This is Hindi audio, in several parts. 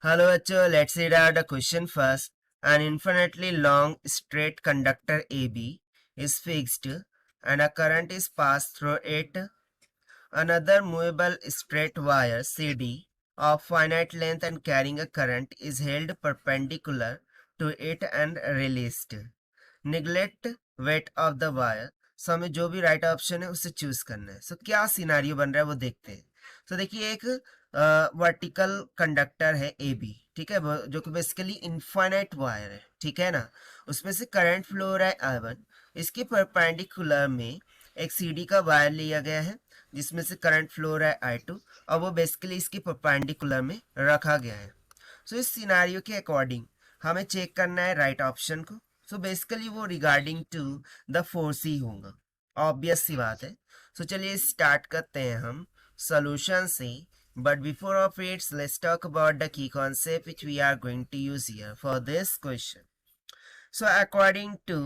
Hello, Acho. Let's read out the question first. An infinitely long straight conductor AB is fixed and a current is passed through it. Another movable straight wire CD of finite length and carrying a current is held perpendicular to it and released. Neglect weight of the wire. सो हमें जो भी राइट ऑप्शन है उसे चूज करना है. सो क्या सिनारियो बन रहा है वो देखते हैं. सो देखिए एक वर्टिकल कंडक्टर है ए बी, ठीक है, जो कि बेसिकली इनफाइनाइट वायर है, ठीक है ना. उसमें से करंट फ्लो हो रहा है आई वन. इसके परपेंडिकुलर में एक सी डी का वायर लिया गया है जिसमें से करंट फ्लो हो रहा है आई टू, और वो बेसिकली इसके परपेंडिकुलर में रखा गया है. सो इस सिनारियो के अकॉर्डिंग हमें चेक करना है राइट ऑप्शन को. सो बेसिकली वो रिगार्डिंग टू द फोर्स ही होगा, ऑब्वियस सी बात है. सो चलिए स्टार्ट करते हैं हम सोल्यूशन से. But before of its let's talk about the key concept which we are going to use here for this question. So according to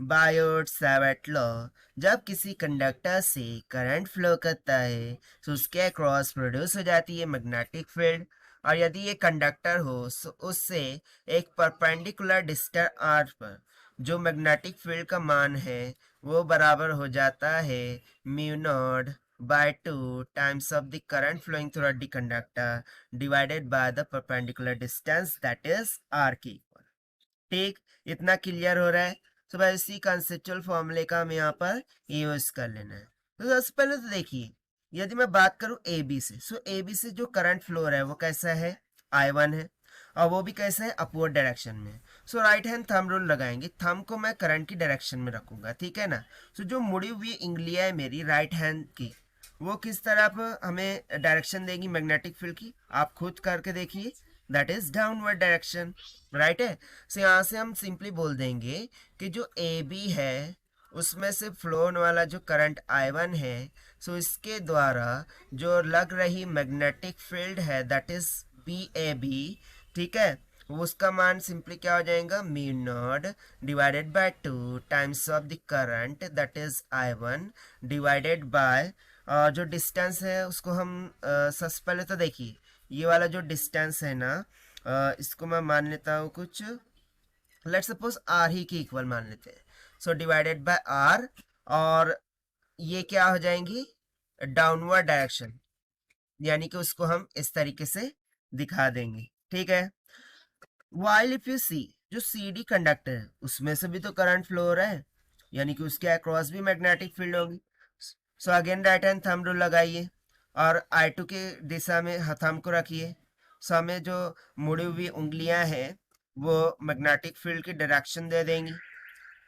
Biot Savart law, जब किसी कंडक्टर से करंट फ्लो करता है तो उसके अक्रॉस प्रोड्यूस हो जाती है मैग्नेटिक फील्ड. और यदि ये कंडक्टर हो तो उससे एक परपेंडिकुलर डिस्टेंस आर पर जो मैग्नेटिक फील्ड का मान है वो बराबर हो जाता है mu naught by 2 times of the current flowing through the conductor divided by the perpendicular distance that is r की. ठीक, इतना क्लियर हो रहा है. तो भाई इसी कंसेप्चुअल फॉर्मूले का हमें यहाँ पर यूज कर लेना है. तो सबसे पहले तो देखिए, यदि मैं बात करूं ए बी से, सो ए बी से जो करंट फ्लो रहा है वो कैसा है, आई वन है, और वो भी कैसा है, अपवर्ड डायरेक्शन में. सो राइट हैंड थंब रूल लगाएंगे, थंब को मैं करंट की डायरेक्शन में रखूंगा, ठीक है ना. सो जो मुड़ी हुई इंगलियां है मेरी राइट हैंड की, वो किस तरफ हमें डायरेक्शन देगी मैग्नेटिक फील्ड की, आप खुद करके देखिए, that is downward direction, right है. सो यहाँ से हम सिंपली बोल देंगे कि जो ए बी है उसमें से फ्लो होने वाला जो करंट आई वन है, सो इसके द्वारा जो लग रही मैग्नेटिक फील्ड है that is B A B, ठीक है, उसका मान सिंपली क्या हो जाएगा, mu naught divided by 2 times of the current that is I one divided by जो डिस्टेंस है उसको हम सबसे पहले तो देखिए ये वाला जो डिस्टेंस है ना, इसको मैं मान लेता हूँ कुछ, लेट सपोज आर ही की इक्वल मान लेते हैं. सो डिवाइडेड बाय आर, और ये क्या हो जाएंगी, डाउनवर्ड डायरेक्शन, यानी कि उसको हम इस तरीके से दिखा देंगे, ठीक है. वाइल इफ यू सी, जो सी डी कंडक्टर है उसमें से भी तो करंट फ्लो हो रहा है, यानी कि उसके अक्रॉस भी मैग्नेटिक फील्ड होगी. So again right hand thumb rule लगाइए और आई टू के दिशा में थंब को रखिए. सो हमें जो मुड़ी हुई उंगलियां हैं वो मैग्नेटिक फील्ड की डायरेक्शन दे देंगी,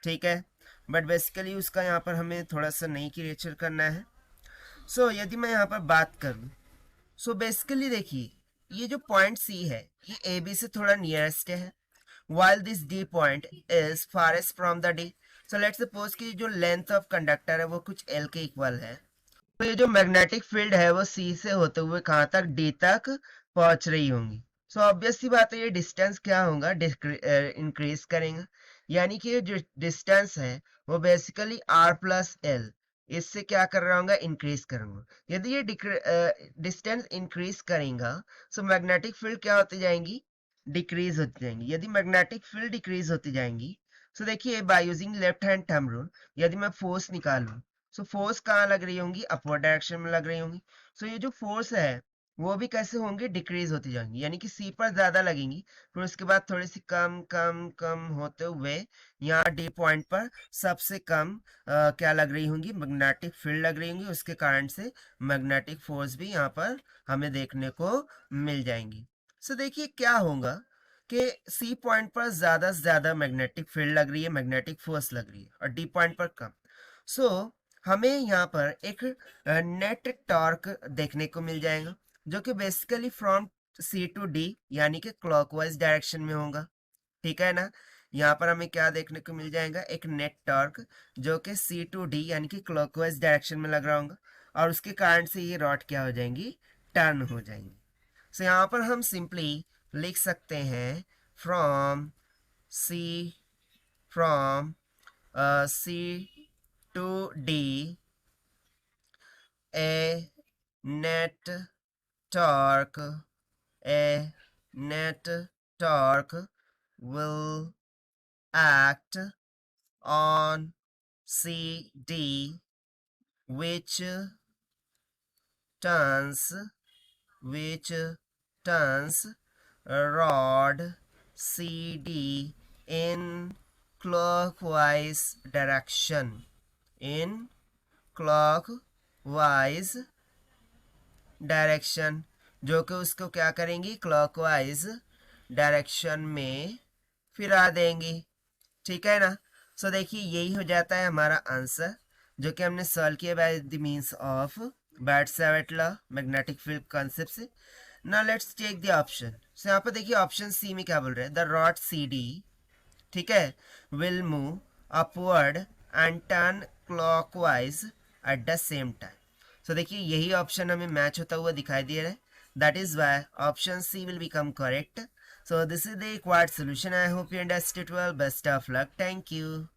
ठीक है. बट बेसिकली उसका यहाँ पर हमें थोड़ा सा नहीं क्रिएचर करना है. सो यदि मैं यहाँ पर बात करूँ, सो बेसिकली देखिए ये जो पॉइंट सी है ये ए बी से थोड़ा नियरेस्ट है, while this D point is farthest from the D. So let's suppose कि जो लेंथ ऑफ कंडक्टर है वो कुछ L के इक्वल है, तो ये जो मैग्नेटिक फील्ड है वो C से होते हुए कहाँ तक, D तक पहुंच रही होंगी. सो ऑब्वियस सी बात है ये डिस्टेंस क्या होगा, इंक्रीज करेगा, यानी कि ये जो डिस्टेंस है वो बेसिकली R प्लस एल, इससे क्या कर रहा होगा, इंक्रीज करूंगा. यदि ये डिस्टेंस इंक्रीज करेगा सो मैग्नेटिक फील्ड क्या होती जाएंगी, डिक्रीज होती जाएंगी. यदि मैग्नेटिक फील्ड डिक्रीज होती जाएंगी, सो देखिए by using left hand thumb rule यदि मैं फोर्स निकालूं, सो फोर्स कहाँ लग रही होंगी, अपवर्ड डायरेक्शन में लग रही होंगी. सो ये जो फोर्स है वो भी कैसे होंगे, डिक्रीज होती जाएंगी, यानी कि सी पर ज्यादा लगेंगी, फिर उसके बाद थोड़ी सी कम कम कम होते हुए यहाँ डी पॉइंट पर सबसे कम क्या लग रही होंगी, मैग्नेटिक फील्ड लग रही होंगी, उसके कारण से मैग्नेटिक फोर्स भी यहाँ पर हमें देखने को मिल जाएंगी. सो देखिए क्या होगा कि सी पॉइंट पर ज्यादा से ज्यादा मैग्नेटिक फील्ड लग रही है, मैग्नेटिक फोर्स लग रही है, और डी पॉइंट पर कम. सो हमें यहाँ पर एक नेट टॉर्क देखने को मिल जाएगा जो कि basically from C to D यानी कि क्लॉकवाइज डायरेक्शन में होगा, ठीक है ना. यहाँ पर हमें क्या देखने को मिल जाएगा, एक नेट टॉर्क जो कि सी टू डी यानी कि क्लॉकवाइज डायरेक्शन में लग रहा होगा, और उसके कारण से ये रॉड क्या हो जाएंगी, टर्न हो जाएंगी. सो यहाँ पर हम सिंपली लिख सकते हैं from C from C to D a net torque a net torque will act on CD, which turns rod CD in clockwise direction. In clockwise direction, जो कि उसको क्या करेंगी, क्लॉकवाइज डायरेक्शन में फिरा देंगी। ठीक है ना। सो देखिए यही हो जाता है हमारा आंसर, जो कि हमने सॉल्व किया by the means of Biot Savart law, magnetic field concept से। Now let's take the option. So यहाँ पर देखिए ऑप्शन सी में क्या बोल रहे हैं, द रॉड सी डी, ठीक है, will move upward and turn clockwise at the same time. So देखिए यही ऑप्शन हमें मैच होता हुआ दिखाई दे रहा है, that is why option C will become correct. So this is the required solution. I hope you understood well. Best of luck. Thank you.